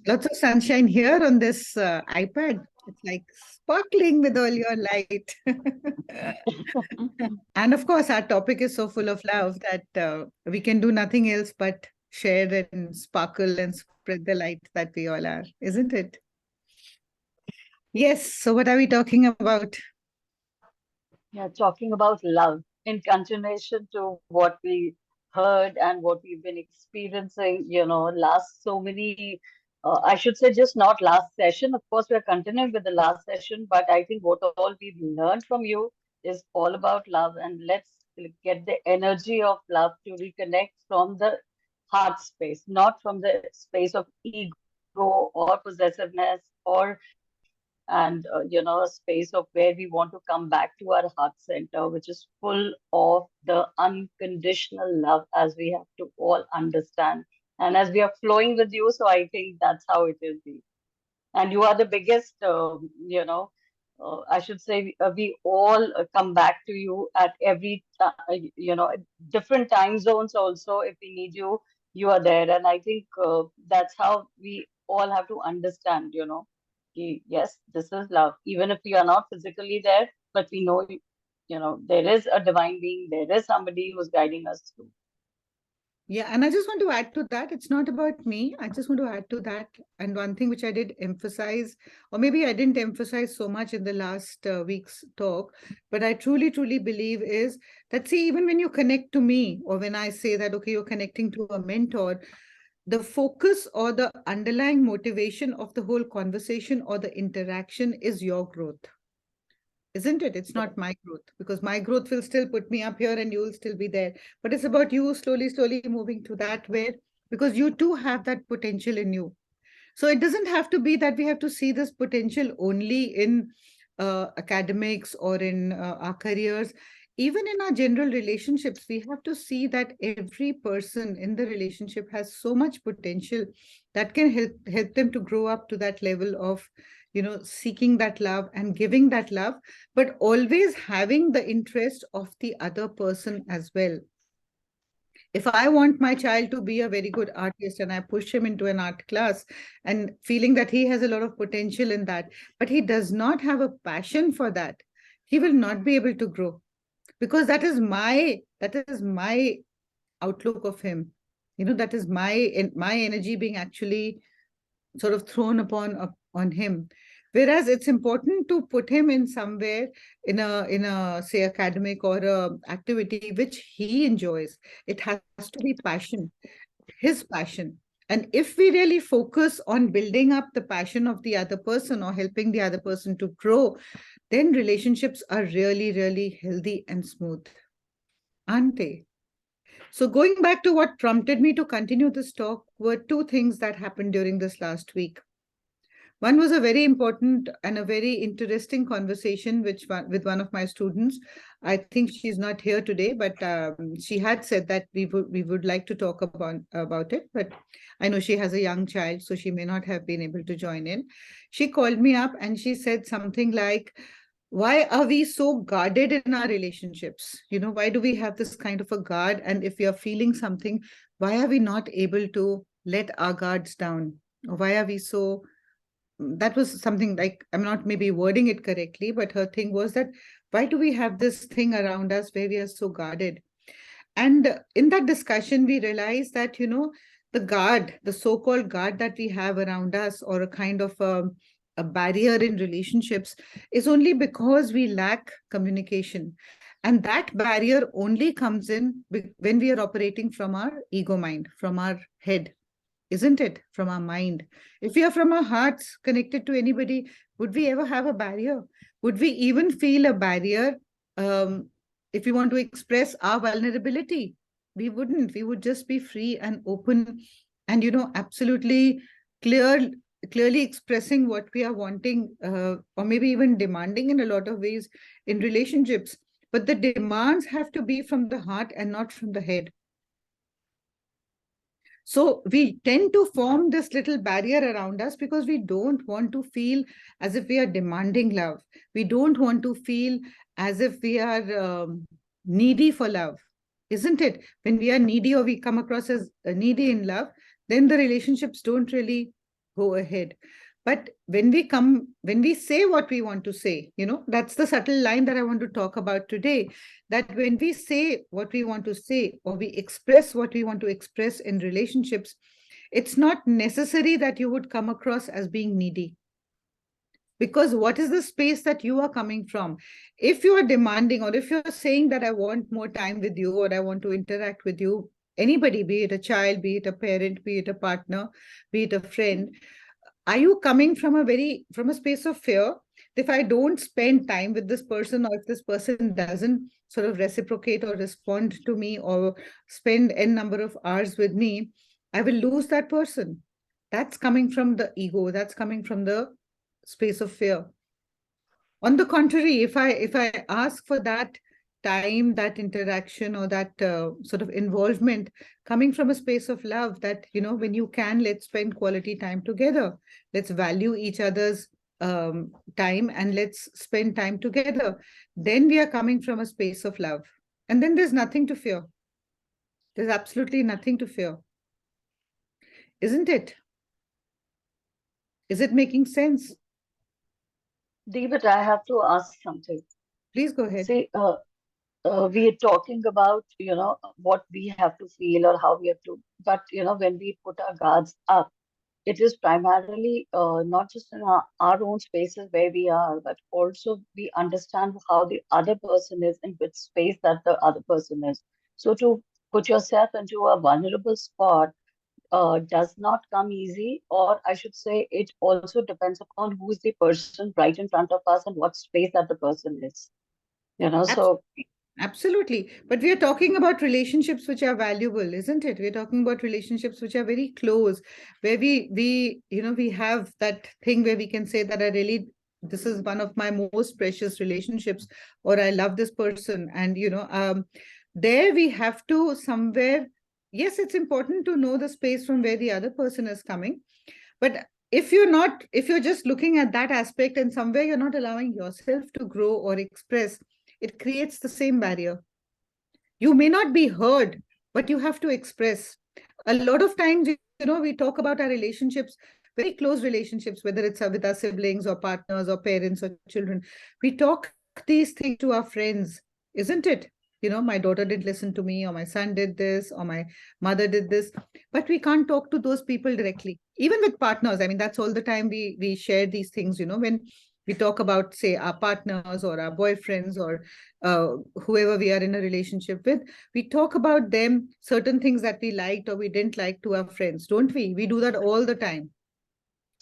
Lots of sunshine here on this iPad. It's like sparkling with all your light. And of course, our topic is so full of love that we can do nothing else but share and sparkle and spread the light that we all are, isn't it? Yes. So, what are we talking about? Yeah, talking about love in continuation to what we heard and what we've been experiencing, last so many, I should say just not last session. Of course, we're continuing with the last session, but I think what all we've learned from you is all about love. And let's get the energy of love to reconnect from the heart space, not from the space of ego or possessiveness or and a space of where we want to come back to our heart center, which is full of the unconditional love, as we have to all understand, and as we are flowing with you. So I think that's how it is, Dee. And you are the biggest, I should say, we all come back to you at every different time zones also. If we need you, you are there. And I think that's how we all have to understand, yes, this is love. Even if we are not physically there, but we know, there is a divine being, there is somebody who's guiding us through. Yeah, and I just want to add to that. It's not about me. I just want to add to that. And one thing which I did emphasize, or maybe I didn't emphasize so much in the last week's talk, but I truly, truly believe is that, see, even when you connect to me, or when I say that, okay, you're connecting to a mentor, the focus or the underlying motivation of the whole conversation or the interaction is your growth, isn't it? It's not my growth, because my growth will still put me up here and you will still be there. But it's about you slowly, slowly moving to that where, because you too have that potential in you. So it doesn't have to be that we have to see this potential only in academics or in our careers. Even in our general relationships, we have to see that every person in the relationship has so much potential that can help them to grow up to that level of, seeking that love and giving that love, but always having the interest of the other person as well. If I want my child to be a very good artist and I push him into an art class and feeling that he has a lot of potential in that, but he does not have a passion for that, he will not be able to grow, because that is my outlook of him. That is my energy being actually sort of thrown on him. Whereas it's important to put him in somewhere, in a say academic or a activity which he enjoys. It has to be passion, his passion. And if we really focus on building up the passion of the other person or helping the other person to grow, then relationships are really, really healthy and smooth, aren't they? So, going back to what prompted me to continue this talk were two things that happened during this last week. One was a very important and a very interesting conversation with one of my students. I think she's not here today, but she had said that we would like to talk about it. But I know she has a young child, so she may not have been able to join in. She called me up and she said something like, "Why are we so guarded in our relationships? Why do we have this kind of a guard? And if we are feeling something, why are we not able to let our guards down? Or why are we so?" That was something like, I'm not maybe wording it correctly, but her thing was that, why do we have this thing around us where we are so guarded? And in that discussion, we realized that, the so-called guard that we have around us, or a kind of a barrier in relationships, is only because we lack communication. And that barrier only comes in when we are operating from our ego mind, from our head, isn't it? From our mind. If we are from our hearts connected to anybody, would we ever have a barrier? Would we even feel a barrier um, if we want to express our vulnerability? We wouldn't. We would just be free and open and, absolutely clear, clearly expressing what we are wanting, or maybe even demanding in a lot of ways in relationships. But the demands have to be from the heart and not from the head. So we tend to form this little barrier around us because we don't want to feel as if we are demanding love. We don't want to feel as if we are needy for love, isn't it? When we are needy or we come across as needy in love, then the relationships don't really go ahead. But when we say what we want to say, that's the subtle line that I want to talk about today. That when we say what we want to say, or we express what we want to express in relationships, it's not necessary that you would come across as being needy. Because what is the space that you are coming from? If you are demanding, or if you're saying that I want more time with you, or I want to interact with you, anybody, be it a child, be it a parent, be it a partner, be it a friend, are you coming from a space of fear? If I don't spend time with this person, or if this person doesn't sort of reciprocate or respond to me, or spend n number of hours with me, I will lose that person. That's coming from the ego, that's coming from the space of fear. On the contrary, if I ask for that time, that interaction, or that sort of involvement coming from a space of love, that when you can, let's spend quality time together, let's value each other's time, and let's spend time together, then we are coming from a space of love. And then there's nothing to fear. There's absolutely nothing to fear, isn't it? Is it making sense? David, I have to ask something. Please go ahead. See, we are talking about, what we have to feel or how we have to, but, when we put our guards up, it is primarily not just in our own spaces where we are, but also we understand how the other person is, in which space that the other person is. So to put yourself into a vulnerable spot does not come easy, or I should say, it also depends upon who is the person right in front of us and what space that the person is. So Absolutely. Absolutely. But we are talking about relationships which are valuable, isn't it? We're talking about relationships which are very close, where we have that thing where we can say that this is one of my most precious relationships, or I love this person. And, there we have to somewhere, yes, it's important to know the space from where the other person is coming. But if you're just looking at that aspect, and somewhere you're not allowing yourself to grow or express, it creates the same barrier. You may not be heard, but you have to express. A lot of times, we talk about our relationships, very close relationships, whether it's with our siblings or partners or parents or children. We talk these things to our friends, isn't it? My daughter didn't listen to me, or my son did this, or my mother did this. But we can't talk to those people directly. Even with partners, I mean, that's all the time we share these things, when we talk about, say, our partners or our boyfriends, or whoever we are in a relationship with, we talk about them, certain things that we liked or we didn't like, to our friends, don't we? We do that all the time.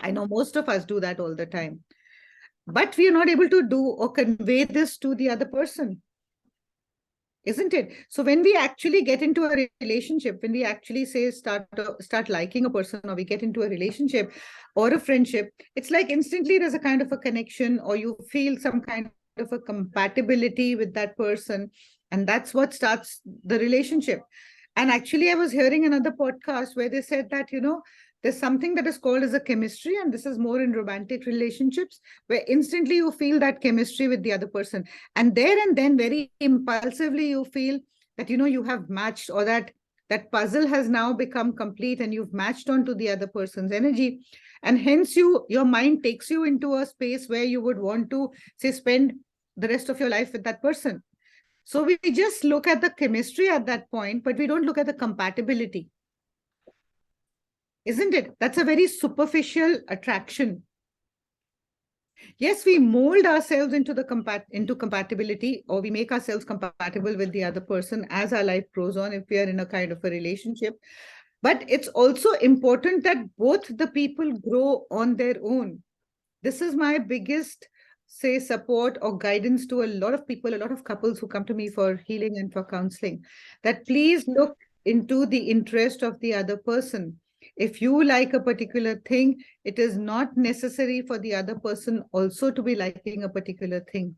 I know most of us do that all the time. But we are not able to do or convey this to the other person, isn't it? So when we actually get into a relationship, when we actually say start liking a person, or we get into a relationship or a friendship, it's like instantly there's a kind of a connection, or you feel some kind of a compatibility with that person, and that's what starts the relationship. And actually, I was hearing another podcast where they said that, there's something that is called as a chemistry, and this is more in romantic relationships, where instantly you feel that chemistry with the other person, and there and then, very impulsively, you feel that, you have matched, or that puzzle has now become complete, and you've matched onto the other person's energy. And hence your mind takes you into a space where you would want to, say, spend the rest of your life with that person. So we just look at the chemistry at that point, but we don't look at the compatibility, isn't it? That's a very superficial attraction. Yes, we mold ourselves into compatibility, or we make ourselves compatible with the other person as our life goes on, if we are in a kind of a relationship. But it's also important that both the people grow on their own. This is my biggest, say, support or guidance to a lot of people, a lot of couples who come to me for healing and for counseling, that please look into the interest of the other person. If you like a particular thing, it is not necessary for the other person also to be liking a particular thing.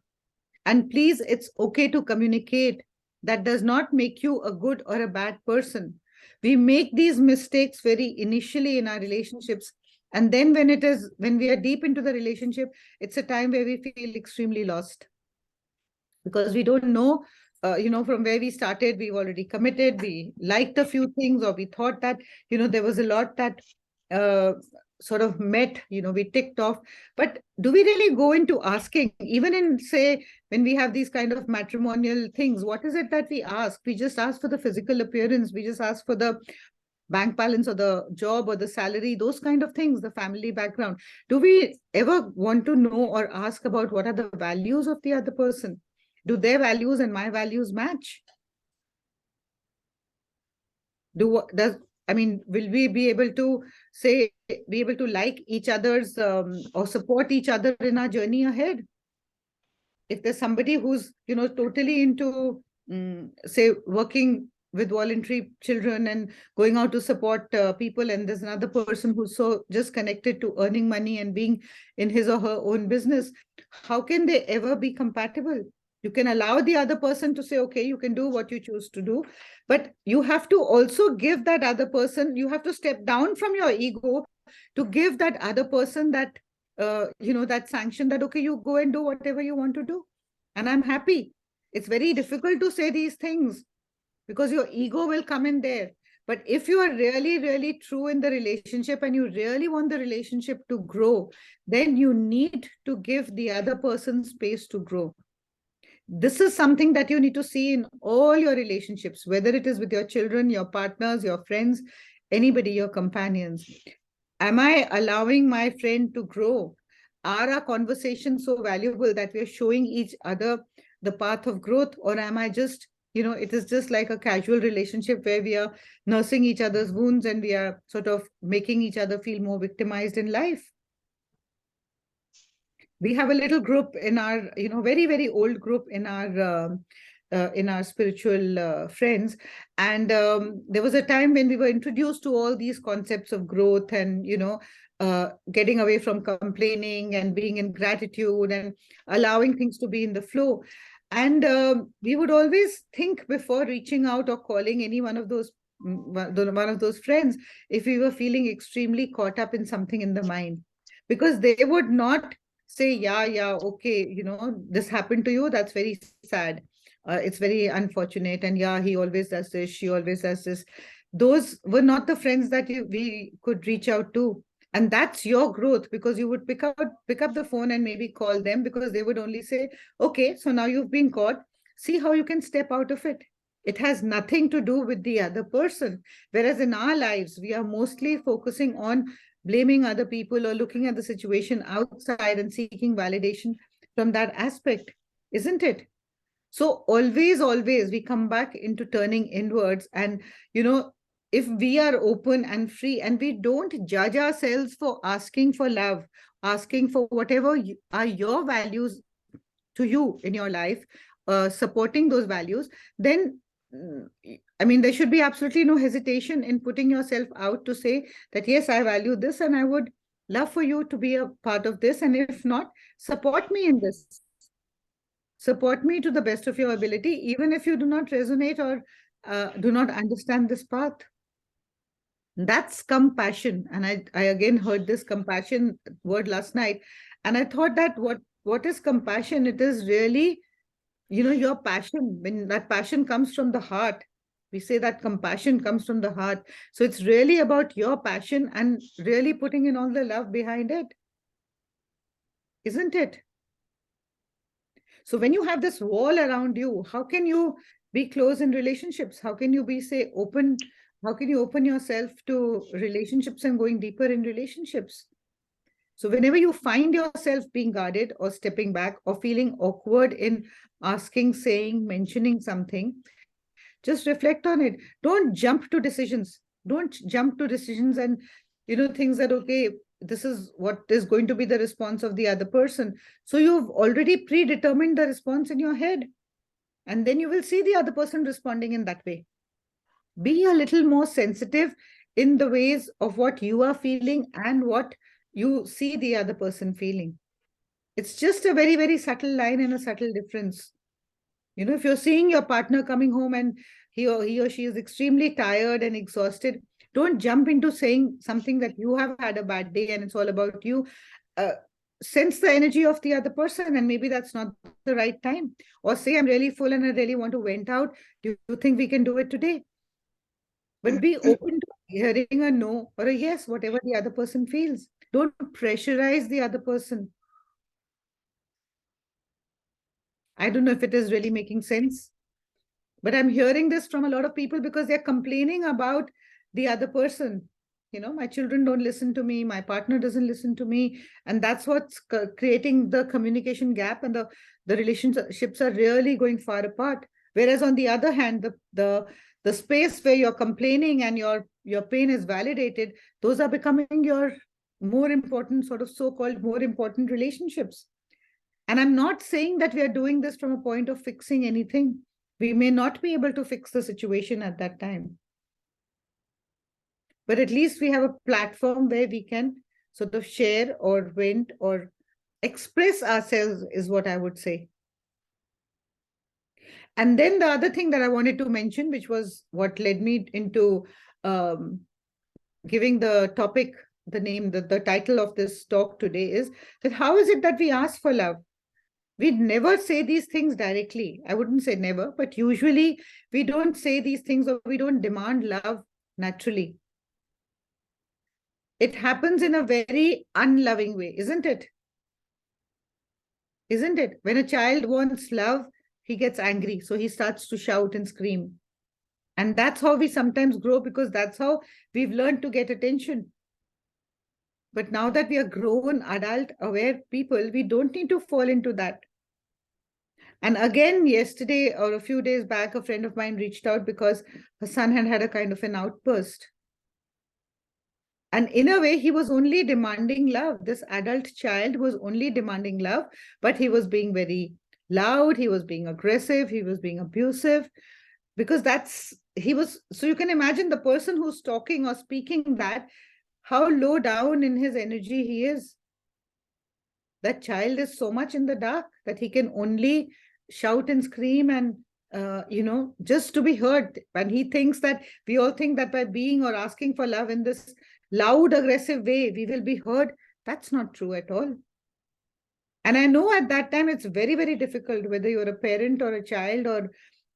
And please, it's okay to communicate. That does not make you a good or a bad person. We make these mistakes very initially in our relationships. And then when we are deep into the relationship, it's a time where we feel extremely lost, because we don't know, from where we started. We've already committed, we liked a few things, or we thought that, there was a lot that uh, sort of met, we ticked off. But do we really go into asking, even in, say, when we have these kind of matrimonial things, what is it that we ask? We just ask for the physical appearance. We just ask for the bank balance or the job or the salary, those kind of things, the family background. Do we ever want to know or ask about what are the values of the other person? Do their values and my values match? Does I mean, will we be able to say, be able to like each other's or support each other in our journey ahead? If there's somebody who's totally into say working with voluntary children and going out to support people, and there's another person who's so just connected to earning money and being in his or her own business, how can they ever be compatible? You can allow the other person to say, okay, you can do what you choose to do, but you have to also give that other person, you have to step down from your ego to give that other person that that sanction, that okay, you go and do whatever you want to do and I'm happy. It's very difficult to say these things because your ego will come in there. But if you are really, really true in the relationship and you really want the relationship to grow, then you need to give the other person space to grow. This is something that you need to see in all your relationships, whether it is with your children, your partners, your friends, anybody, your companions. Am I allowing my friend to grow? Are our conversations so valuable that we're showing each other the path of growth? Or am I just, it is just like a casual relationship where we are nursing each other's wounds and we are sort of making each other feel more victimized in life? We have a little group in our, very, very old group in our spiritual friends. And there was a time when we were introduced to all these concepts of growth and, getting away from complaining and being in gratitude and allowing things to be in the flow. And we would always think before reaching out or calling any one of those one of those friends if we were feeling extremely caught up in something in the mind, because they would not say, yeah, okay, this happened to you, that's very sad, it's very unfortunate, and yeah, he always does this, she always does this. Those were not the friends that we could reach out to. And that's your growth, because you would pick up the phone and maybe call them, because they would only say, okay, so now you've been caught, see how you can step out of it. It has nothing to do with the other person. Whereas in our lives, we are mostly focusing on blaming other people or looking at the situation outside and seeking validation from that aspect, isn't it? So always we come back into turning inwards. And if we are open and free and we don't judge ourselves for asking for love, asking for whatever are your values to you in your life, supporting those values, then I mean, there should be absolutely no hesitation in putting yourself out to say that, yes, I value this and I would love for you to be a part of this. And if not, support me in this. Support me to the best of your ability, even if you do not resonate or do not understand this path. That's compassion. And I again heard this compassion word last night. And I thought that what is compassion? It is really, your passion. When that passion comes from the heart, we say that compassion comes from the heart. So it's really about your passion and really putting in all the love behind it, isn't it? So when you have this wall around you, how can you be close in relationships? How can you be, say, open? How can you open yourself to relationships and going deeper in relationships? So whenever you find yourself being guarded or stepping back or feeling awkward in asking, saying, mentioning something, just reflect on it. Don't jump to decisions. Don't jump to decisions and, things that, okay, this is what is going to be the response of the other person. So you've already predetermined the response in your head. And then you will see the other person responding in that way. Be a little more sensitive in the ways of what you are feeling and what you see the other person feeling. It's just a very, very subtle line and a subtle difference. If you're seeing your partner coming home and he or she is extremely tired and exhausted, don't jump into saying something that you have had a bad day and it's all about you. Sense the energy of the other person, and maybe that's not the right time. Or say, I'm really full and I really want to vent out. Do you think we can do it today? But be open to hearing a no or a yes, whatever the other person feels. Don't pressurize the other person. I don't know if it is really making sense, but I'm hearing this from a lot of people because they're complaining about the other person. My children don't listen to me, my partner doesn't listen to me, and that's what's creating the communication gap, and the relationships are really going far apart. Whereas on the other hand, the space where you're complaining and your pain is validated, those are becoming your more important, sort of so-called more important relationships. And I'm not saying that we are doing this from a point of fixing anything. We may not be able to fix the situation at that time, but at least we have a platform where we can sort of share or vent or express ourselves, is what I would say. And then the other thing that I wanted to mention, which was what led me into um, giving the topic the name, the title of this talk today, is that how is it that we ask for love? We never say these things directly. I wouldn't say never, but usually we don't say these things, or we don't demand love naturally. It happens in a very unloving way, isn't it? Isn't it? When a child wants love, he gets angry. So he starts to shout and scream. And that's how we sometimes grow, because that's how we've learned to get attention. But now that we are grown, adult, aware people, we don't need to fall into that. And again, yesterday or a few days back, a friend of mine reached out because her son had had a kind of an outburst. And in a way, he was only demanding love. This adult child was only demanding love, but he was being very loud. He was being aggressive. He was being abusive, because he was. So you can imagine the person who's talking or speaking that, how low down in his energy he is. That child is so much in the dark that he can only shout and scream and just to be heard. And he thinks that, we all think that by being or asking for love in this loud aggressive way we will be heard. That's not true at all. And I know at that time it's very, very difficult, whether you're a parent or a child or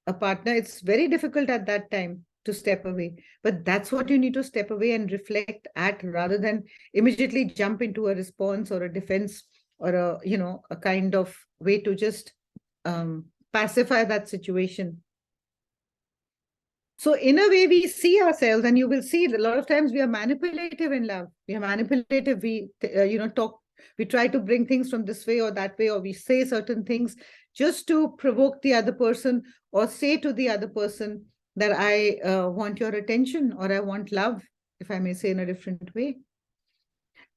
a partner. It's very difficult at that time to step away, but that's what you need to step away and reflect at, rather than immediately jump into a response or a defense, or a kind of way to just pacify that situation. So in a way, we see ourselves, and you will see a lot of times we are manipulative in love. We are manipulative. We talk. We try to bring things from this way or that way, or we say certain things just to provoke the other person, or say to the other person that I want your attention, or I want love, if I may say in a different way.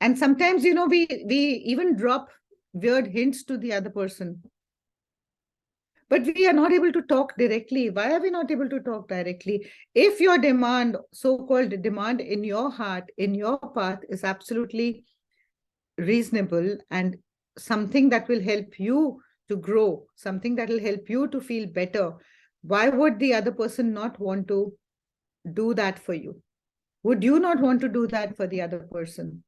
And sometimes, we even drop weird hints to the other person, but we are not able to talk directly. Why are we not able to talk directly? If your demand, so-called demand in your heart, in your path, is absolutely reasonable and something that will help you to grow, something that will help you to feel better, why would the other person not want to do that for you? Would you not want to do that for the other person?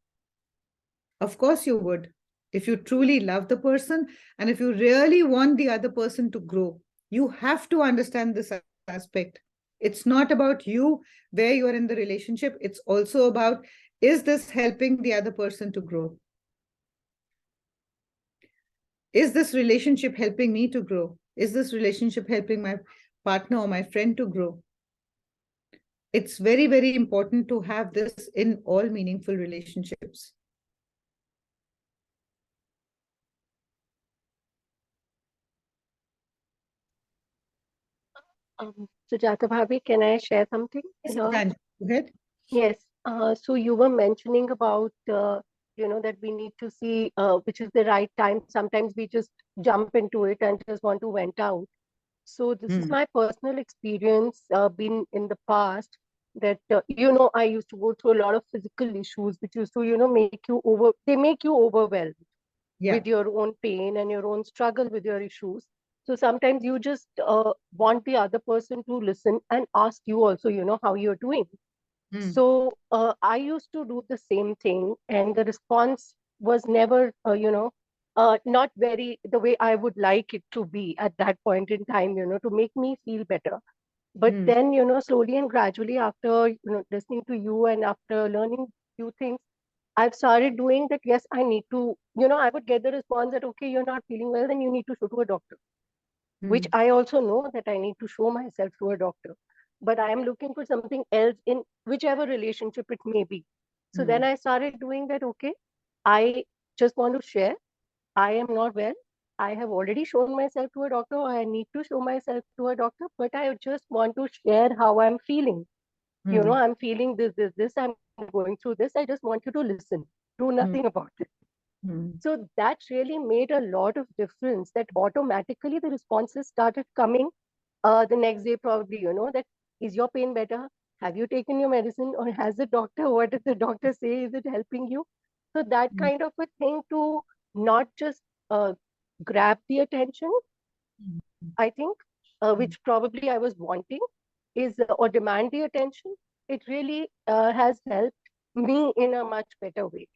Of course you would. If you truly love the person, and if you really want the other person to grow, you have to understand this aspect. It's not about you, where you are in the relationship. It's also about, is this helping the other person to grow? Is this relationship helping me to grow? Is this relationship helping my partner or my friend to grow? It's very, very important to have this in all meaningful relationships. Sujata Bhabi, can I share something Yes, here? Anj, go ahead. Yes. So you were mentioning about, that we need to see which is the right time. Sometimes we just jump into it and just want to vent out. So this is Hmm. my personal experience, been in the past, that, I used to go through a lot of physical issues, which used to, they make you overwhelmed Yeah. with your own pain and your own struggle with your issues. So sometimes you just want the other person to listen and ask you also, how you're doing. Hmm. So I used to do the same thing, and the response was never, not very the way I would like it to be at that point in time, to make me feel better. But Hmm. then, slowly and gradually, after listening to you and after learning few things, I've started doing that. Yes, I need to, I would get the response that, okay, you're not feeling well, then you need to go to a doctor, which Hmm. I also know that I need to show myself to a doctor. But I am looking for something else in whichever relationship it may be. So then Hmm. I started doing that. Okay, I just want to share. I am not well. I have already shown myself to a doctor, or I need to show myself to a doctor, but I just want to share how I'm feeling. Hmm. I'm feeling this, I'm going through this. I just want you to listen. Do Hmm. nothing about it. Hmm. So that really made a lot of difference, that automatically the responses started coming the next day, probably, that is your pain better? Have you taken your medicine? Or has the doctor, what did the doctor say? Is it helping you? So that Hmm. kind of a thing to not just grab the attention, I think, Hmm. which probably I was wanting, is or demand the attention. It really has helped me in a much better way.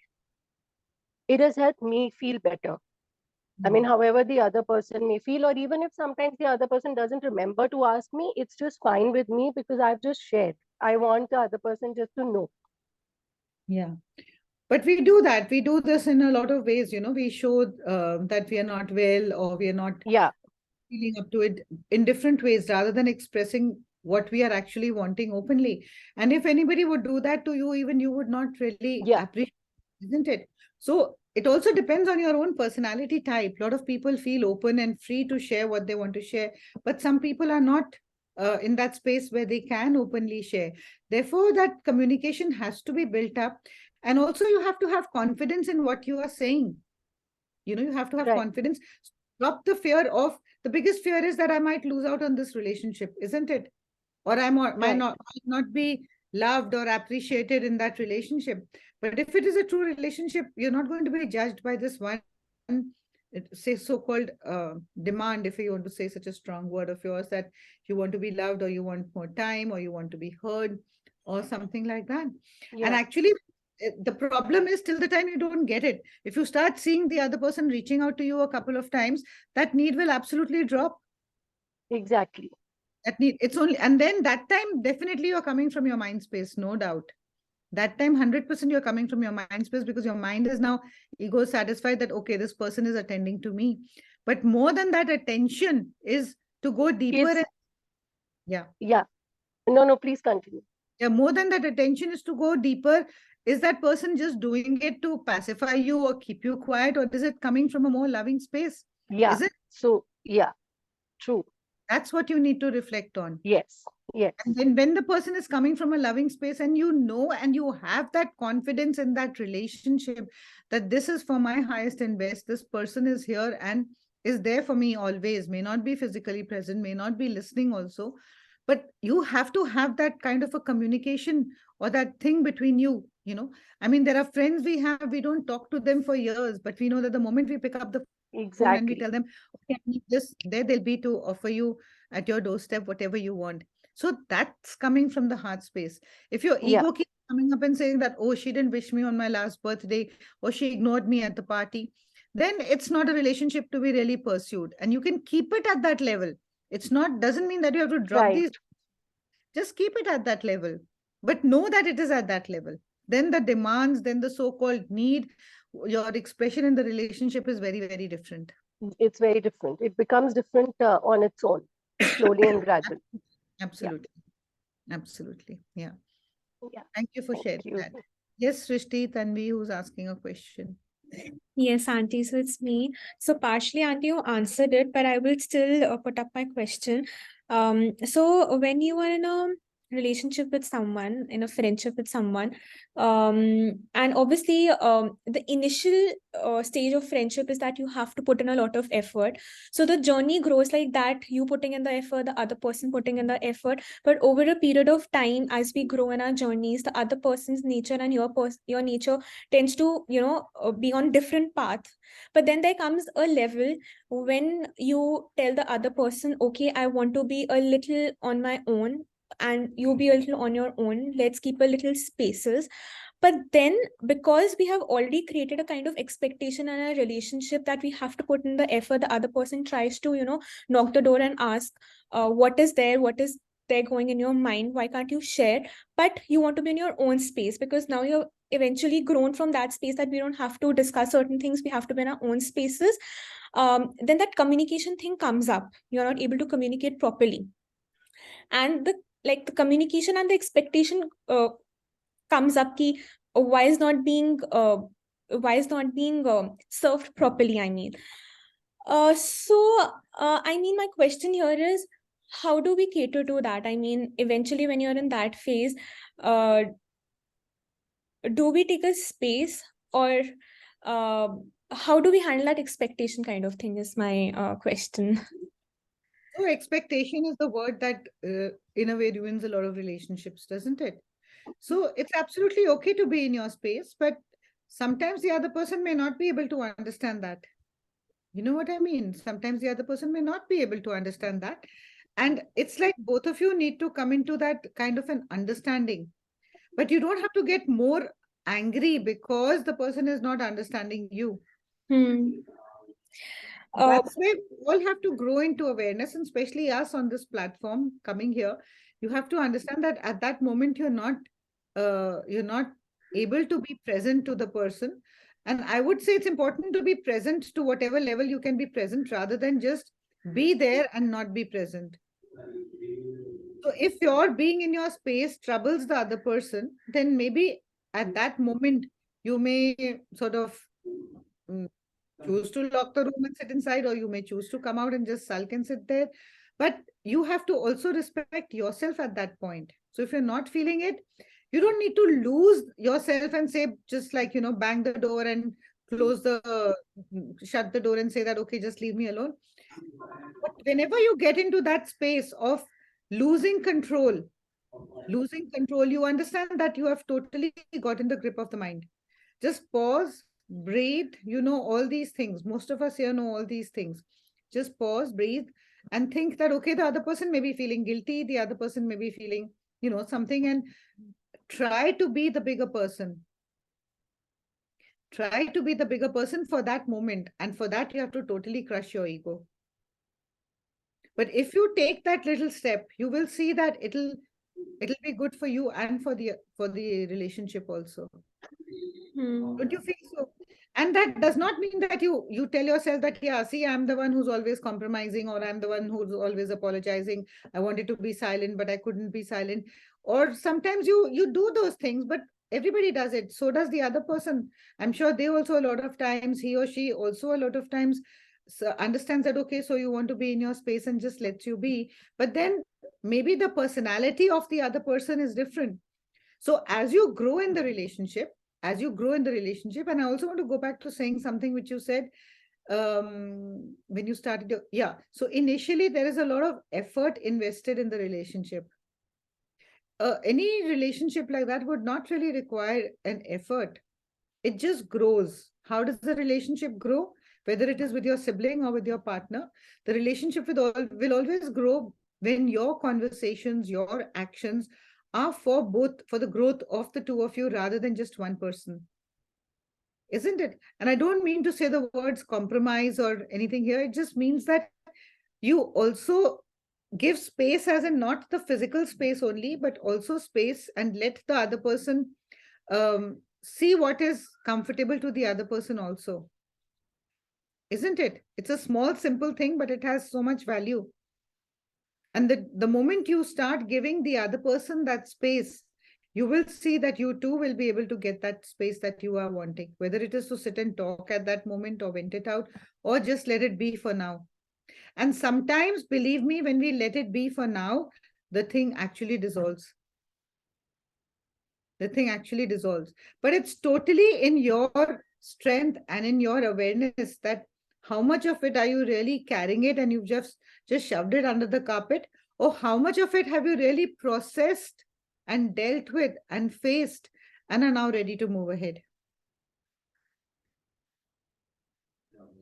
It has helped me feel better. I mean, Hmm. however the other person may feel, or even if sometimes the other person doesn't remember to ask me, it's just fine with me because I've just shared. I want the other person just to know. Yeah. But we do that. We do this in a lot of ways. We show that we are not well or we are not Yeah, feeling up to it in different ways rather than expressing what we are actually wanting openly. And if anybody would do that to you, even you would not really yeah, appreciate, isn't it? So it also depends on your own personality type. A lot of people feel open and free to share what they want to share, but some people are not in that space where they can openly share. Therefore, that communication has to be built up. And also, you have to have confidence in what you are saying. You have to have right, confidence. Drop the fear of, the biggest fear is that I might lose out on this relationship, isn't it? Or right. might not be loved or appreciated in that relationship. But if it is a true relationship, you're not going to be judged by this one, say, so-called demand, if you want to say such a strong word of yours, that you want to be loved or you want more time or you want to be heard or something like that. And Yeah, actually, the problem is till the time you don't get it. If you start seeing the other person reaching out to you a couple of times, that need will absolutely drop. exactly. That need, it's only, and then that time definitely you're coming from your mind space, no doubt. That time 100% you're coming from your mind space because your mind is now ego satisfied that okay, this person is attending to me. But more than that, attention is to go deeper. Is, And yeah, yeah. No, no, please continue. yeah, more than that, attention is to go deeper. Is that person just doing it to pacify you or keep you quiet, or is it coming from a more loving space? Yeah. Is it? So, yeah, true. That's what you need to reflect on. Yes, yes, And then when the person is coming from a loving space and and you have that confidence in that relationship, that this is for my highest and best, this person is here and is there for me always, may not be physically present, may not be listening also, but you have to have that kind of a communication or that thing between you. I mean, there are friends we have, we don't talk to them for years, but we know that the moment we pick up the phone and we tell them, exactly. okay, I need this, there they'll be to offer you at your doorstep whatever you want. So that's coming from the heart space. If your Yeah, ego keeps coming up and saying that, oh, she didn't wish me on my last birthday, or she ignored me at the party, then it's not a relationship to be really pursued. And you can keep it at that level. It's not, doesn't mean that you have to drop right. these, just keep it at that level. But know that it is at that level. Then the demands, then the so called need, your expression in the relationship is very, very different. It's very different. It becomes different on its own, slowly and gradually. Yeah, Absolutely. Absolutely. Yeah. yeah. Thank you for Thank sharing you. that. Yes, Srishti, Tanvi, who's asking a question. Yes, Auntie. So it's me. So partially, Auntie, you answered it, but I will still put up my question. So when you are in a relationship with someone, in a friendship with someone, and obviously, the initial stage of friendship is that you have to put in a lot of effort. So the journey grows like that, you putting in the effort, the other person putting in the effort. But over a period of time, as we grow in our journeys, the other person's nature and your nature tends to be on different path. But then there comes a level when you tell the other person, okay, I want to be a little on my own and you be a little on your own, let's keep a little spaces. But then, because we have already created a kind of expectation in a relationship that we have to put in the effort, the other person tries to knock the door and ask, what is there, what is there going in your mind? Why can't you share? But you want to be in your own space, because now you're eventually grown from that space that we don't have to discuss certain things, we have to be in our own spaces. Then that communication thing comes up, you're not able to communicate properly, and the communication and the expectation comes up ki, why is not being served properly, I mean. I mean, my question here is, how do we cater to that? I mean, eventually, when you're in that phase, uh, do we take a space, or uh, how do we handle that expectation kind of thing is my question. So expectation is the word that in a way ruins a lot of relationships, doesn't it? So it's absolutely okay to be in your space, but sometimes the other person may not be able to understand that. You know what I mean? Sometimes the other person may not be able to understand that. And it's like both of you need to come into that kind of an understanding. But you don't have to get more angry because the person is not understanding you. Hmm. That's where we all have to grow into awareness, and especially us on this platform coming here. You have to understand that at that moment you're not able to be present to the person. And I would say it's important to be present to whatever level you can be present, rather than just be there and not be present. So if your being in your space troubles the other person, then maybe at that moment you may sort of mm, choose to lock the room and sit inside, or you may choose to come out and just sulk and sit there. But you have to also respect yourself at that point. So if you're not feeling it, you don't need to lose yourself and say, just like, bang the door and shut the door and say that, okay, just leave me alone. But whenever you get into that space of losing control, you understand that you have totally gotten the grip of the mind. Just pause, breathe, all these things. Most of us here know all these things. Just pause, breathe, and think that, okay, the other person may be feeling guilty, the other person may be feeling, something, and try to be the bigger person. Try to be the bigger person for that moment. And for that, you have to totally crush your ego. But if you take that little step, you will see that it'll be good for you and for the relationship also. Don't you feel so? And that does not mean that you tell yourself that, yeah, see, I'm the one who's always compromising, or I'm the one who's always apologizing. I wanted to be silent, but I couldn't be silent. Or sometimes you do those things, but everybody does it. So does the other person. I'm sure they also, a lot of times, he or she also a lot of times understands that, okay, so you want to be in your space and just lets you be. But then maybe the personality of the other person is different. So as you grow in the relationship, and I also want to go back to saying something which you said when you started yeah, so initially there is a lot of effort invested in the relationship. Any relationship like that would not really require an effort. It just grows. How does the relationship grow? Whether it is with your sibling or with your partner, the relationship will always grow when your conversations, your actions are for the growth of the two of you rather than just one person. Isn't it? And I don't mean to say the words compromise or anything here. It just means that you also give space, as in not the physical space only, but also space, and let the other person see what is comfortable to the other person also. Isn't it? It's a small, simple thing, but it has so much value. And the moment you start giving the other person that space, you will see that you too will be able to get that space that you are wanting, whether it is to sit and talk at that moment or vent it out, or just let it be for now. And sometimes, believe me, when we let it be for now, the thing actually dissolves. The thing actually dissolves. But it's totally in your strength and in your awareness that how much of it are you really carrying it and you've just shoved it under the carpet, or how much of it have you really processed and dealt with and faced and are now ready to move ahead.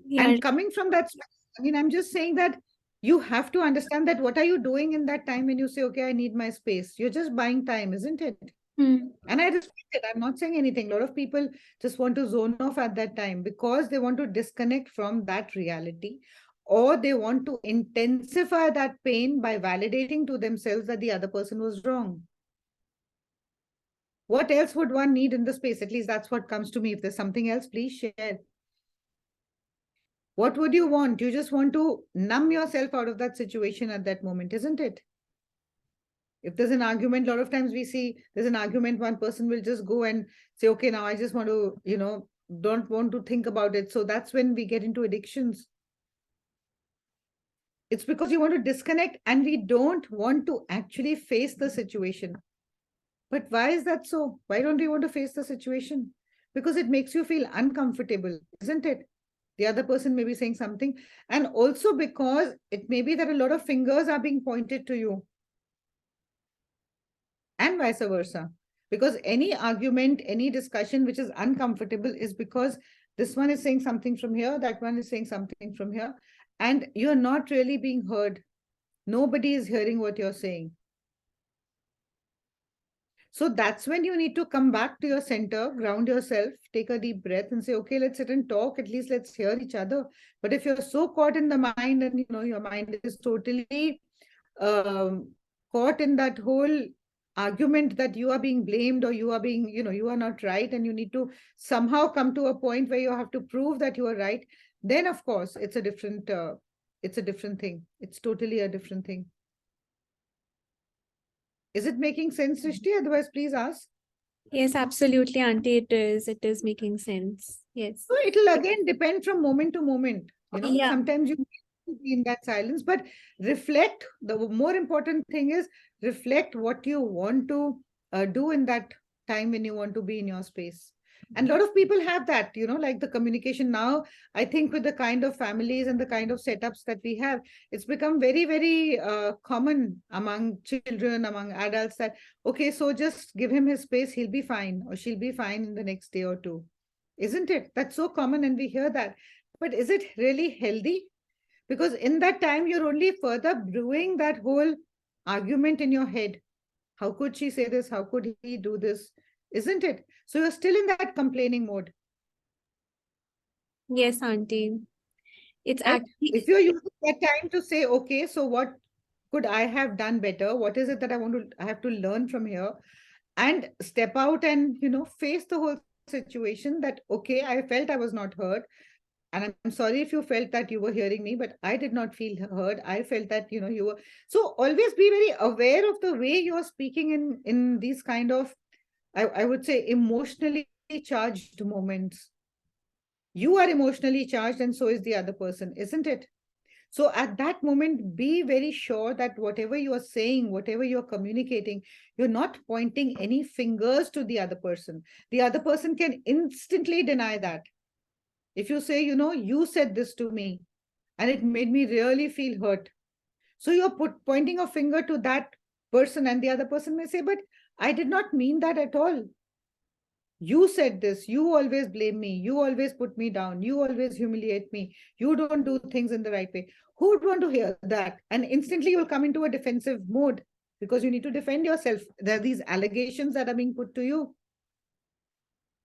Yeah. And coming from that space, I mean, I'm just saying that you have to understand that what are you doing in that time when you say, okay, I need my space. You're just buying time, isn't it? And I respect it. I'm not saying anything. A lot of people just want to zone off at that time because they want to disconnect from that reality or they want to intensify that pain by validating to themselves that the other person was wrong. What else would one need in the space? At least that's what comes to me. If there's something else, please share. What would you want? You just want to numb yourself out of that situation at that moment, isn't it? If there's an argument, a lot of times we see there's an argument, one person will just go and say, okay, now I just want to, don't want to think about it. So that's when we get into addictions. It's because you want to disconnect and we don't want to actually face the situation. But why is that so? Why don't you want to face the situation? Because it makes you feel uncomfortable, isn't it? The other person may be saying something. And also because it may be that a lot of fingers are being pointed to you. And vice versa. Because any argument, any discussion which is uncomfortable is because this one is saying something from here, that one is saying something from here, and you're not really being heard. Nobody is hearing what you're saying. So that's when you need to come back to your center, ground yourself, take a deep breath and say, okay, let's sit and talk. At least let's hear each other. But if you're so caught in the mind and, your mind is totally caught in that whole argument that you are being blamed or you are being, you are not right, and you need to somehow come to a point where you have to prove that you are right, then of course it's a different thing. It's totally a different thing. Is it making sense, Srishti? Otherwise, please ask. Yes, absolutely, Auntie. It is. It is making sense. Yes. So it'll again depend from moment to moment. Yeah. Sometimes you need to be in that silence, but reflect. The more important thing is reflect what you want to do in that time when you want to be in your space. And a lot of people have that, like the communication now. I think with the kind of families and the kind of setups that we have, it's become very, very common among children, among adults that, okay, so just give him his space, he'll be fine, or she'll be fine in the next day or two. Isn't it? That's so common and we hear that. But is it really healthy? Because in that time, you're only further brewing that whole argument in your head. How could she say this? How could he do this? Isn't it? So you're still in that complaining mode. Yes, Auntie. It's And actually, if you're using that time to say, okay, so what could I have done better? What is it that I have to learn from here? And step out and, face the whole situation that, okay, I felt I was not heard. And I'm sorry if you felt that you were hearing me, but I did not feel heard. I felt that, you were. So always be very aware of the way you're speaking in these kind of, I would say, emotionally charged moments. You are emotionally charged and so is the other person, isn't it? So at that moment, be very sure that whatever you are saying, whatever you're communicating, you're not pointing any fingers to the other person. The other person can instantly deny that. If you say, you said this to me and it made me really feel hurt. So you're pointing a finger to that person and the other person may say, but I did not mean that at all. You said this, you always blame me, you always put me down, you always humiliate me, you don't do things in the right way. Who would want to hear that? And instantly you'll come into a defensive mode because you need to defend yourself. There are these allegations that are being put to you.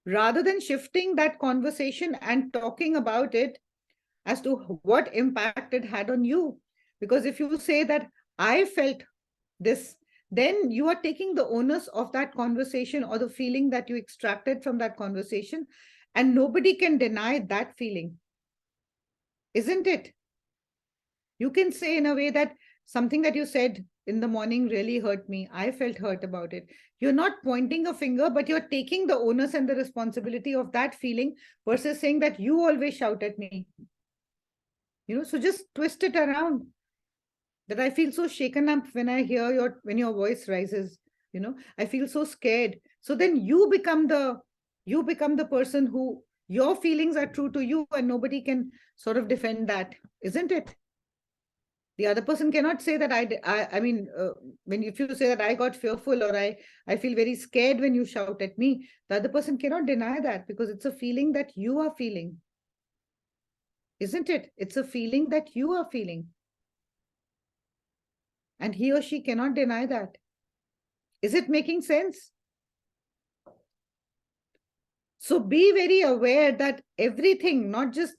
Rather than shifting that conversation and talking about it as to what impact it had on you. Because if you say that I felt this, then you are taking the onus of that conversation or the feeling that you extracted from that conversation, and nobody can deny that feeling. Isn't it? You can say in a way that something that you said in the morning really hurt me. I felt hurt about it. You're not pointing a finger, but you're taking the onus and the responsibility of that feeling versus saying that you always shout at me. So just twist it around. That I feel so shaken up when I hear when your voice rises. I feel so scared. So then you become the person who your feelings are true to you and nobody can sort of defend that, isn't it? The other person cannot say that I mean, when if you say that I got fearful or I feel very scared when you shout at me, the other person cannot deny that because it's a feeling that you are feeling. Isn't it? It's a feeling that you are feeling. And he or she cannot deny that. Is it making sense? So be very aware that everything, not just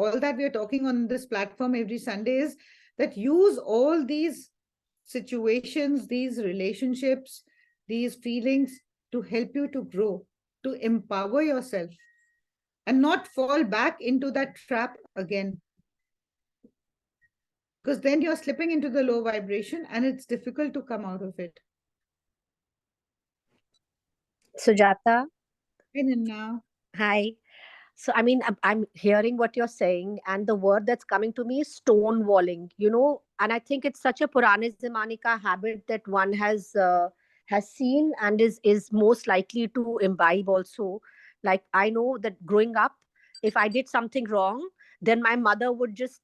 all that we are talking on this platform every Sunday is that use all these situations, these relationships, these feelings to help you to grow, to empower yourself, and not fall back into that trap again. Because then you're slipping into the low vibration and it's difficult to come out of it. Sujata, And now, hi. So, I mean, I'm hearing what you're saying, and the word that's coming to me is stonewalling, and I think it's such a Purane Zamane ka habit that one has seen and is most likely to imbibe also. Like, I know that growing up, if I did something wrong, then my mother would just,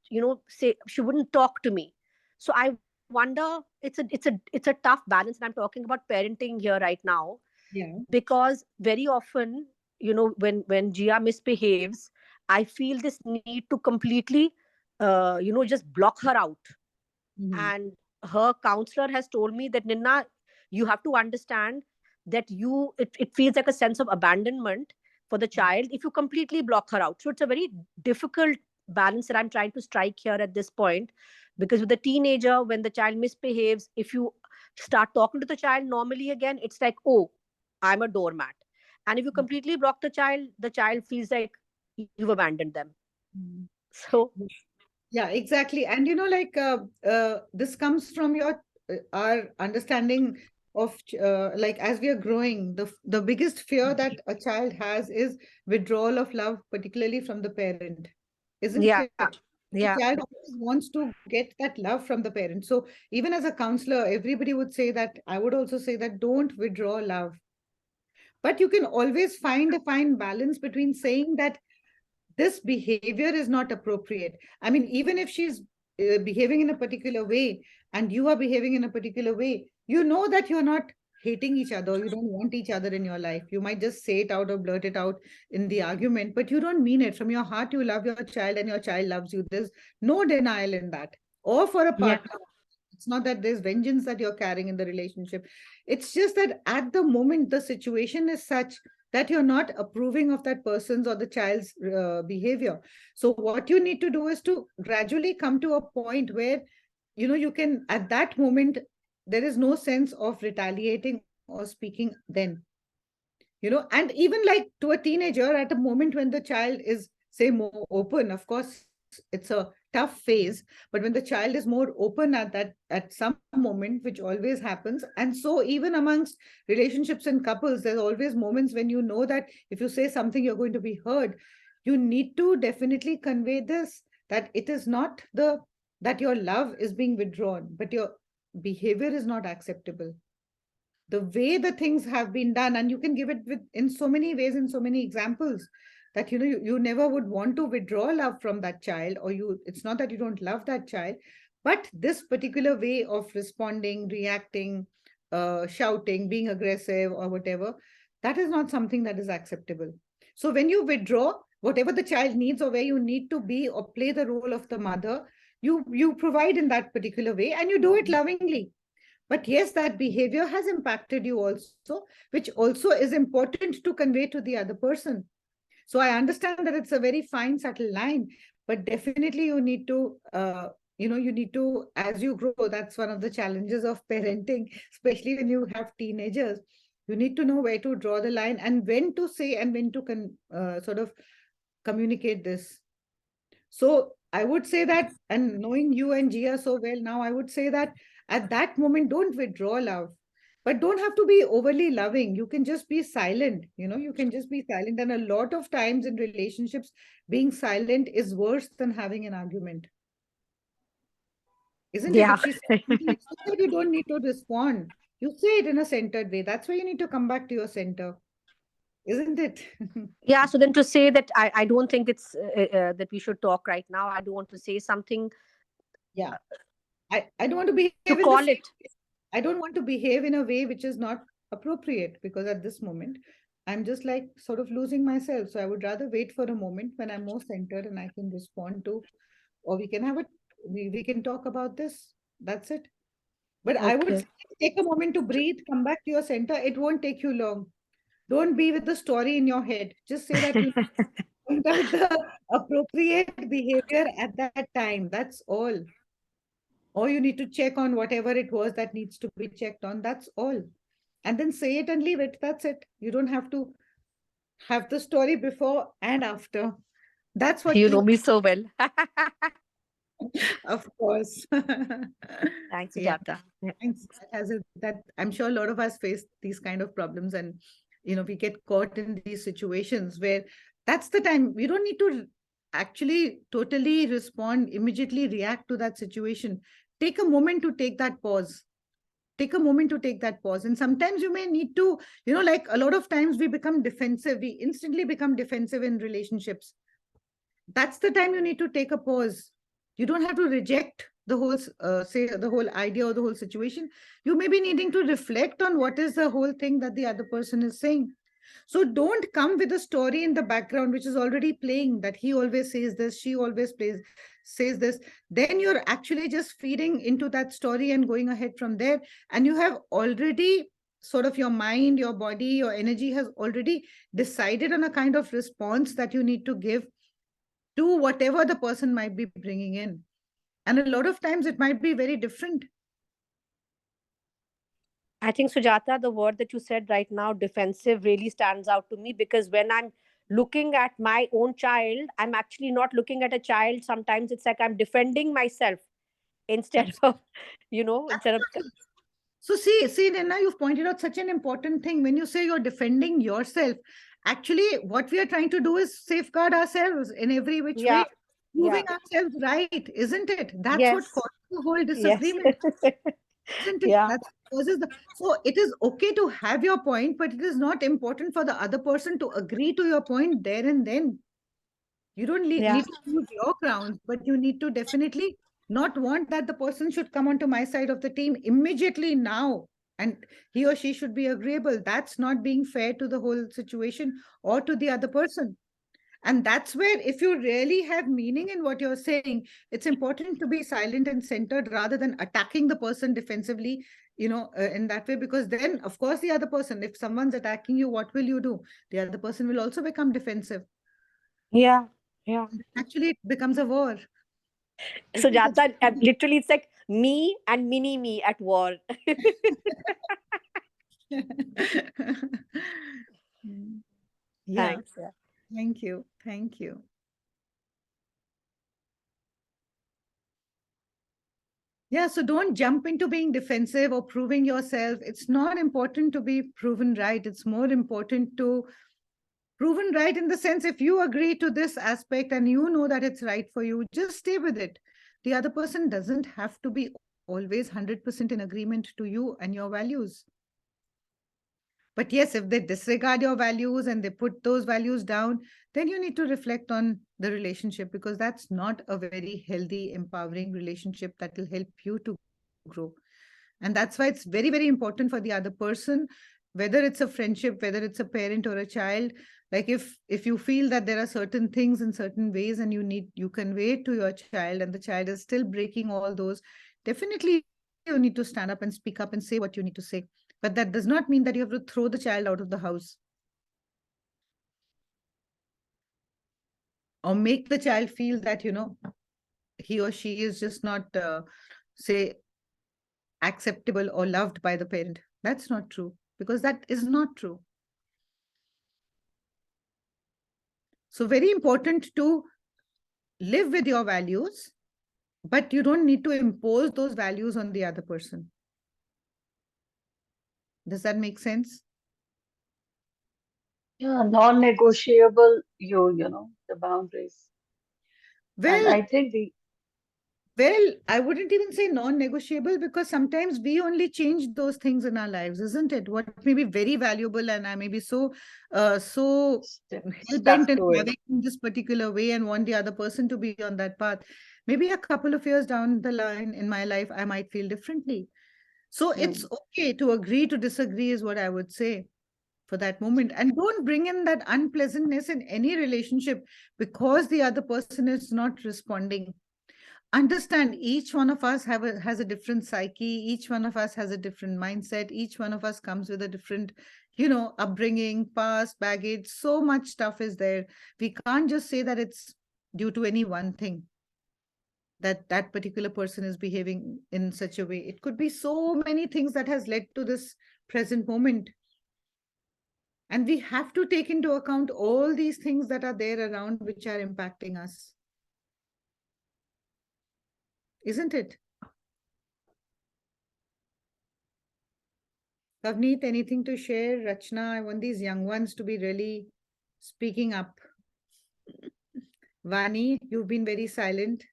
say she wouldn't talk to me. So I wonder, it's a tough balance, and I'm talking about parenting here right now, yeah. because very often, when Gia misbehaves, I feel this need to completely just block her out. Mhm. And her counselor has told me that, Ninna, you have to understand that it feels like a sense of abandonment for the child if you completely block her out. So it's a very difficult balance that I'm trying to strike here at this point, because with the teenager, when the child misbehaves, if you start talking to the child normally again, it's like, oh, I'm a doormat. And if you completely block the child feels like you've abandoned them. Mhm. So Yeah, exactly. And this comes from your our understanding of like as we are growing, the biggest fear that a child has is withdrawal of love, particularly from the parent, isn't yeah, it? The yeah, child always wants to get that love from the parent. So even as a counselor, everybody would say that, I would also say that don't withdraw love. But you can always find a fine balance between saying that this behavior is not appropriate. I mean, even if she's behaving in a particular way and you are behaving in a particular way, you know that you're not hating each other. You don't want each other in your life. You might just say it out or blurt it out in the argument, but you don't mean it. From your heart, you love your child and your child loves you. There's no denial in that. Or for a yeah, partner, it's not that there's vengeance that you're carrying in the relationship. It's just that at the moment, the situation is such that you're not approving of that person's or the child's behavior. So what you need to do is to gradually come to a point where you can, at that moment, there is no sense of retaliating or speaking then. And even like to a teenager, at a moment when the child is, say, more open, of course it's a tough phase, but when the child is more open at some moment, which always happens. And so even amongst relationships and couples, there's always moments when you know that if you say something, you're going to be heard. You need to definitely convey this, that it is not that your love is being withdrawn, but your behavior is not acceptable, the way the things have been done. And you can give it with in so many ways, in so many examples, that you never would want to withdraw love from that child, or it's not that you don't love that child, but this particular way of responding, reacting, shouting, being aggressive or whatever, that is not something that is acceptable. So when you withdraw whatever the child needs, or where you need to be or play the role of the mother, you provide in that particular way, and you do it lovingly. But yes, that behavior has impacted you also, which also is important to convey to the other person. So I understand that it's a very fine, subtle line, but definitely you need to, you need to, as you grow, that's one of the challenges of parenting, especially when you have teenagers. You need to know where to draw the line and when to say and when to sort of communicate this. So I would say that, and knowing you and Gia so well now, I would say that at that moment, don't withdraw love, but don't have to be overly loving. You can just be silent. You can just be silent. And a lot of times in relationships, being silent is worse than having an argument. Isn't it? yeah. If she's something, it's not that you don't need to respond. You say it in a centered way. That's why you need to come back to your center, isn't it? Yeah, so then to say that I don't think it's that we should talk right now. I don't want to say something Yeah. I don't want to behave to in the call same. it. I don't want to behave in a way which is not appropriate, because at this moment, I'm just like sort of losing myself. So I would rather wait for a moment when I'm more centered and I can respond to, or we can have it, we can talk about this. That's it. But I would Okay. say, take a moment to breathe, come back to your center. It won't take you long. Don't be with the story in your head. Just say that point out the appropriate behavior at that time. That's all. Or you need to check on whatever it was that needs to be checked on. That's all. And then say it and leave it. That's it. You don't have to have the story before and after. That's what You know you, me so well. of course. Thanks, Yeah. Sujata. Yeah. Thanks. That I'm sure a lot of us face these kind of problems, and we get caught in these situations where that's the time we don't need to actually totally respond, immediately react to that situation. Take a moment to take that pause. Take a moment to take that pause. And sometimes you may need to, like a lot of times we become defensive. We instantly become defensive in relationships. That's the time you need to take a pause. You don't have to reject the whole say the whole idea or the whole situation. You may be needing to reflect on what is the whole thing that the other person is saying. So don't come with a story in the background which is already playing, that he always says this, she always says this. Then you're actually just feeding into that story and going ahead from there. And you have already sort of, your mind, your body, your energy has already decided on a kind of response that you need to give to whatever the person might be bringing in. And a lot of times it might be very different. I think, Sujata, the word that you said right now, defensive, really stands out to me, because when I'm looking at my own child, I'm actually not looking at a child. Sometimes it's like I'm defending myself instead of, instead of. Absolutely. So see, Nina, you've pointed out such an important thing. When you say you're defending yourself, actually, what we are trying to do is safeguard ourselves in every which way, Yeah, proving yeah, ourselves right, isn't it? That's what yes, causes the whole yes. disagreement, isn't it? Yeah, That's what causes the. So it is okay to have your point, but it is not important for the other person to agree to your point there and then. You don't yeah, need to use your grounds, but you need to definitely not want that the person should come onto my side of the team immediately now, and he or she should be agreeable. That's not being fair to the whole situation or to the other person. And that's where, if you really have meaning in what you're saying, it's important to be silent and centered rather than attacking the person defensively, in that way. Because then, of course, the other person, if someone's attacking you, what will you do? The other person will also become defensive. yeah, yeah. Actually, it becomes a war, isn't it? Sujata, literally, it's like me and mini me at war. Mm. Yeah, Thanks. Yeah. thank you. Thank you. Yeah, so don't jump into being defensive or proving yourself. It's not important to be proven right. It's more important to proven right in the sense, if you agree to this aspect and you know that it's right for you, just stay with it. The other person doesn't have to be always 100% in agreement to you and your values. But yes, if they disregard your values and they put those values down, then you need to reflect on the relationship, because that's not a very healthy, empowering relationship that will help you to grow. And that's why it's very, very important for the other person, whether it's a friendship, whether it's a parent or a child. Like, if you feel that there are certain things in certain ways and you convey it to your child, and the child is still breaking all those, definitely you need to stand up and speak up and say what you need to say. But that does not mean that you have to throw the child out of the house or make the child feel that, he or she is just not, say, acceptable or loved by the parent. That's not true, because that is not true. So, very important to live with your values, but you don't need to impose those values on the other person. Does that make sense? Yeah, non-negotiable, the boundaries. And Well, I think the Well, I wouldn't even say non-negotiable, because sometimes we only change those things in our lives, isn't it? What may be very valuable, and I may be so hell bent stuck in to it. having this particular way and want the other person to be on that path. Maybe a couple of years down the line in my life, I might feel differently. So it's Hmm. okay to agree to disagree, is what I would say for that moment. And don't bring in that unpleasantness in any relationship because the other person is not responding. understand each one of us has a different psyche, each one of us has a different mindset, each one of us comes with a different, upbringing, past, baggage. So much stuff is there. We can't just say that it's due to any one thing, that that particular person is behaving in such a way. It could be so many things that has led to this present moment. And we have to take into account all these things that are there around which are impacting us. Isn't it? Kavneet, anything to share? Rachna, I want these young ones to be really speaking up. Vani, you've been very silent.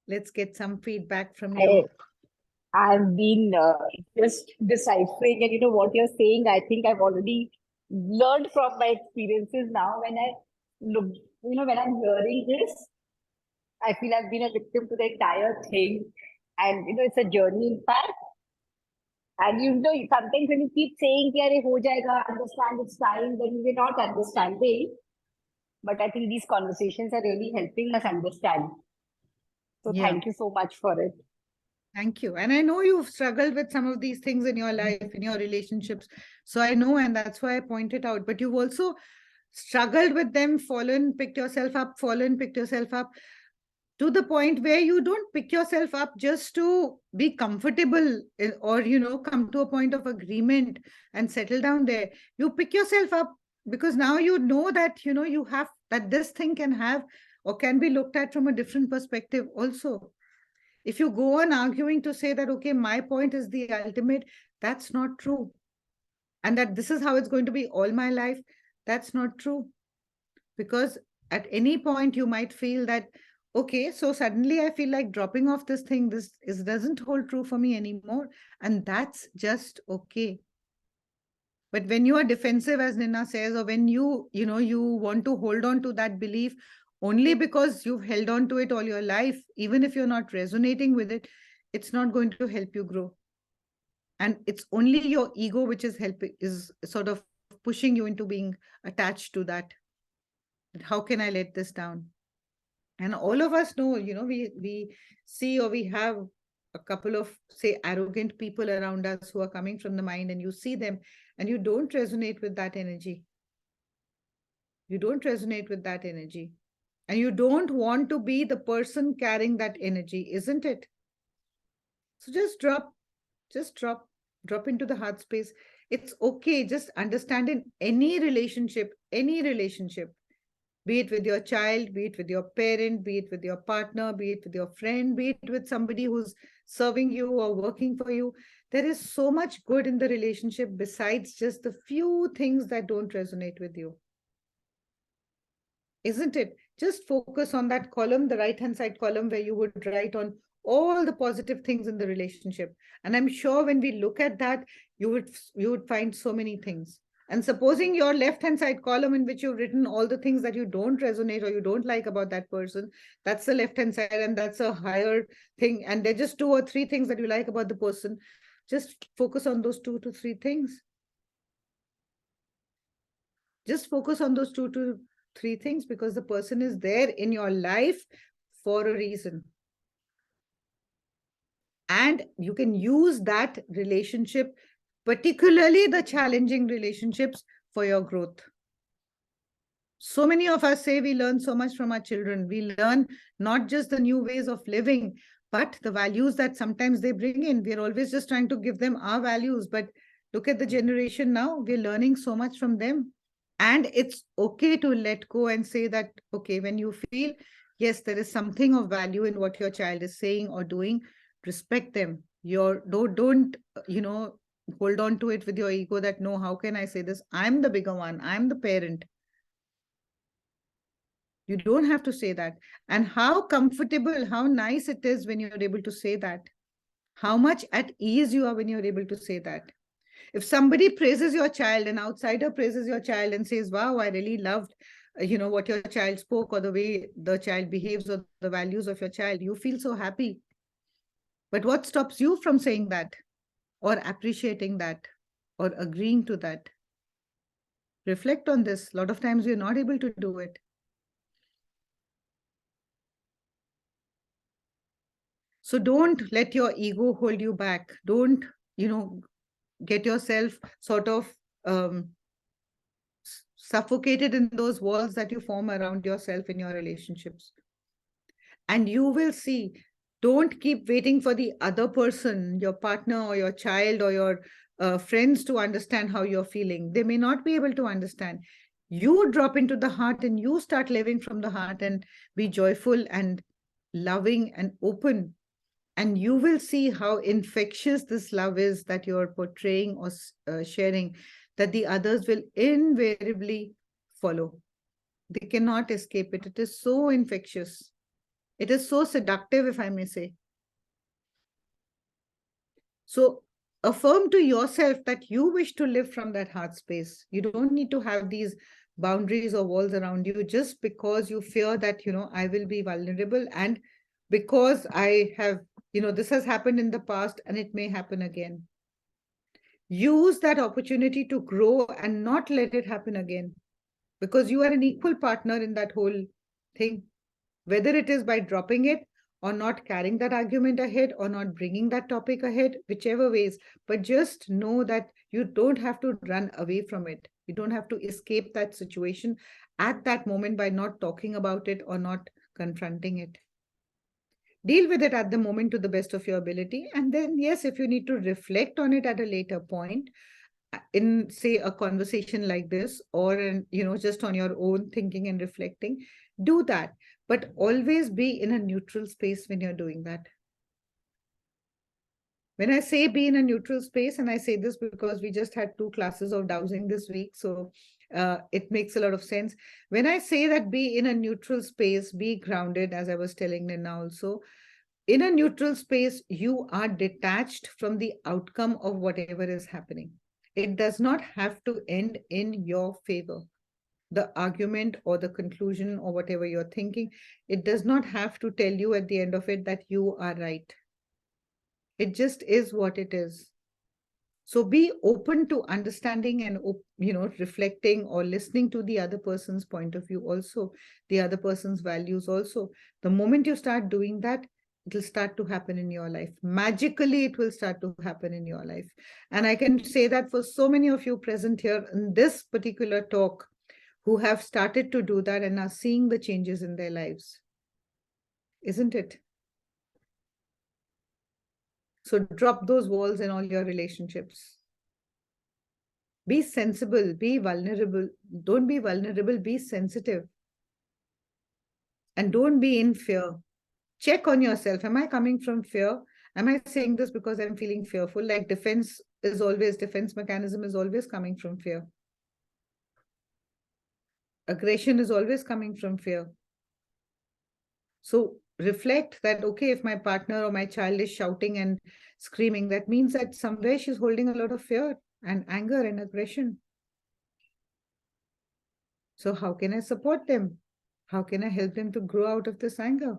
Let's get some feedback from you. I've been just deciphering, and what you're saying, I think I've already learned from my experiences now. When I look, when I'm hearing this, I feel I've been a victim to the entire thing. And, it's a journey, in fact. And, sometimes when you keep saying, कि अरे हो जाएगा, understand it's time, then we're not understanding. But I think these conversations are really helping us understand. So Yeah. thank you so much for it. Thank you. And I know you've struggled with some of these things in your life, in your relationships. So I know, and that's why I pointed out. But you've also struggled with them, fallen, picked yourself up, fallen, picked yourself up, to the point where you don't pick yourself up just to be comfortable or, come to a point of agreement and settle down there. You pick yourself up because now you know that, you have that this thing can have or can be looked at from a different perspective also. If you go on arguing to say that, okay, my point is the ultimate, that's not true. And that this is how it's going to be all my life, that's not true. Because at any point you might feel that, okay, so suddenly I feel like dropping off this thing, doesn't hold true for me anymore. And that's just okay. But when you are defensive, as Nina says, or when you want to hold on to that belief only because you've held on to it all your life, even if you're not resonating with it, it's not going to help you grow. And it's only your ego which is sort of pushing you into being attached to that. How can I let this down? And all of us know, we see or we have a couple of, say, arrogant people around us who are coming from the mind, and you see them and you don't resonate with that energy. You don't resonate with that energy. And you don't want to be the person carrying that energy, isn't it? So just drop into the heart space. It's okay. Just understand in any relationship, be it with your child, be it with your parent, be it with your partner, be it with your friend, be it with somebody who's serving you or working for you. There is so much good in the relationship besides just the few things that don't resonate with you. Isn't it? Just focus on that column, the right-hand side column, where you would write on all the positive things in the relationship. And I'm sure when we look at that, you would find so many things. And supposing your left-hand side column in which you've written all the things that you don't resonate or you don't like about that person, that's the left-hand side, and that's a higher thing. And they're just 2 or 3 things that you like about the person. Just focus on those 2 to 3 things. Just focus on those 2 to 3 things, because the person is there in your life for a reason. And you can use that relationship, particularly the challenging relationships, for your growth. So many of us say we learn so much from our children. We learn not just the new ways of living, but the values that sometimes they bring in. We're always just trying to give them our values. But look at the generation now. We're learning so much from them. And it's okay to let go and say that, okay, when you feel, yes, there is something of value in what your child is saying or doing, respect them. Don't hold on to it with your ego that, no, how can I say this? I'm the bigger one. I'm the parent. You don't have to say that. And how comfortable, how nice it is when you're able to say that. How much at ease you are when you're able to say that. If somebody praises your child, an outsider praises your child and says, wow, I really loved what your child spoke, or the way the child behaves, or the values of your child, you feel so happy. But what stops you from saying that, or appreciating that, or agreeing to that? Reflect on this. A lot of times we're not able to do it. So don't let your ego hold you back. Don't, get yourself sort of suffocated in those walls that you form around yourself in your relationships. And you will see, don't keep waiting for the other person, your partner or your child or your friends to understand how you're feeling. They may not be able to understand. You drop into the heart and you start living from the heart and be joyful and loving and open. And you will see how infectious this love is that you're portraying or sharing, that the others will invariably follow. They cannot escape it. It is so infectious. It is so seductive, if I may say. So affirm to yourself that you wish to live from that heart space. You don't need to have these boundaries or walls around you just because you fear that, I will be vulnerable, and because I have, this has happened in the past and it may happen again. Use that opportunity to grow and not let it happen again, because you are an equal partner in that whole thing. Whether it is by dropping it or not carrying that argument ahead or not bringing that topic ahead, whichever ways, but just know that you don't have to run away from it. You don't have to escape that situation at that moment by not talking about it or not confronting it. Deal with it at the moment to the best of your ability. And then, yes, if you need to reflect on it at a later point, in say a conversation like this, or in, just on your own thinking and reflecting, do that, but always be in a neutral space when you're doing that. When I say be in a neutral space, and I say this because we just had 2 classes of dowsing this week, so it makes a lot of sense. When I say that be in a neutral space, be grounded, as I was telling Nina also, in a neutral space, you are detached from the outcome of whatever is happening. It does not have to end in your favor. The argument or the conclusion or whatever you're thinking, it does not have to tell you at the end of it that you are right. It just is what it is. So be open to understanding and, reflecting or listening to the other person's point of view also, the other person's values also. The moment you start doing that, it will start to happen in your life. Magically, it will start to happen in your life. And I can say that for so many of you present here in this particular talk who have started to do that and are seeing the changes in their lives. Isn't it? So drop those walls in all your relationships. Be sensible, be vulnerable. Don't be vulnerable, be sensitive. And don't be in fear. Check on yourself. Am I coming from fear? Am I saying this because I'm feeling fearful? Like defense mechanism is always coming from fear. Aggression is always coming from fear. So reflect that, okay, if my partner or my child is shouting and screaming, that means that somewhere she's holding a lot of fear and anger and aggression. So how can I support them? How can I help them to grow out of this anger?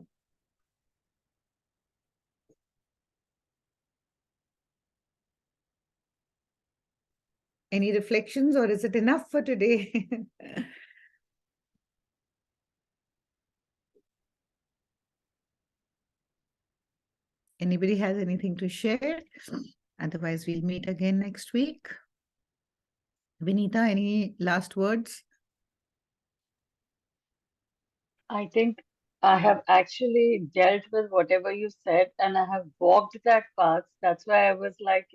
Any reflections, or is it enough for today? Anybody has anything to share? Otherwise, we'll meet again next week. Vinita, any last words? I think I have actually dealt with whatever you said and I have walked that path. That's why I was like,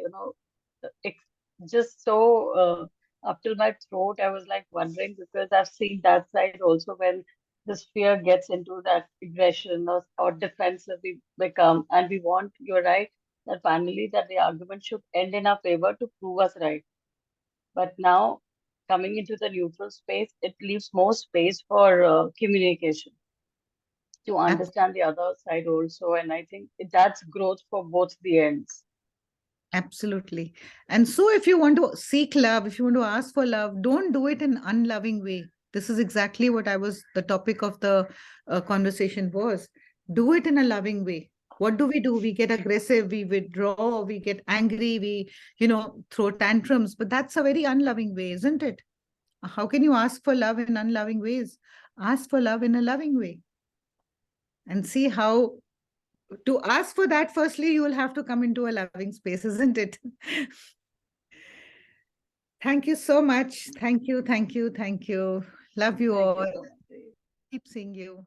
it's just so up till my throat. I was like wondering because I've seen that side also when this fear gets into that aggression or defensive we become. And we want, you're right, that finally that the argument should end in our favor to prove us right. But now coming into the neutral space, it leaves more space for communication to understand the other side also. And I think that's growth for both the ends. Absolutely. And so if you want to seek love, if you want to ask for love, don't do it in unloving way. This is exactly what the topic of the conversation was. Do it in a loving way. What do? We get aggressive, we withdraw, we get angry, we, throw tantrums, but that's a very unloving way, isn't it? How can you ask for love in unloving ways? Ask for love in a loving way and see how to ask for that, firstly, you will have to come into a loving space, isn't it? Thank you so much. Thank you, thank you, thank you. Love you Thank all. you so much. Keep seeing you.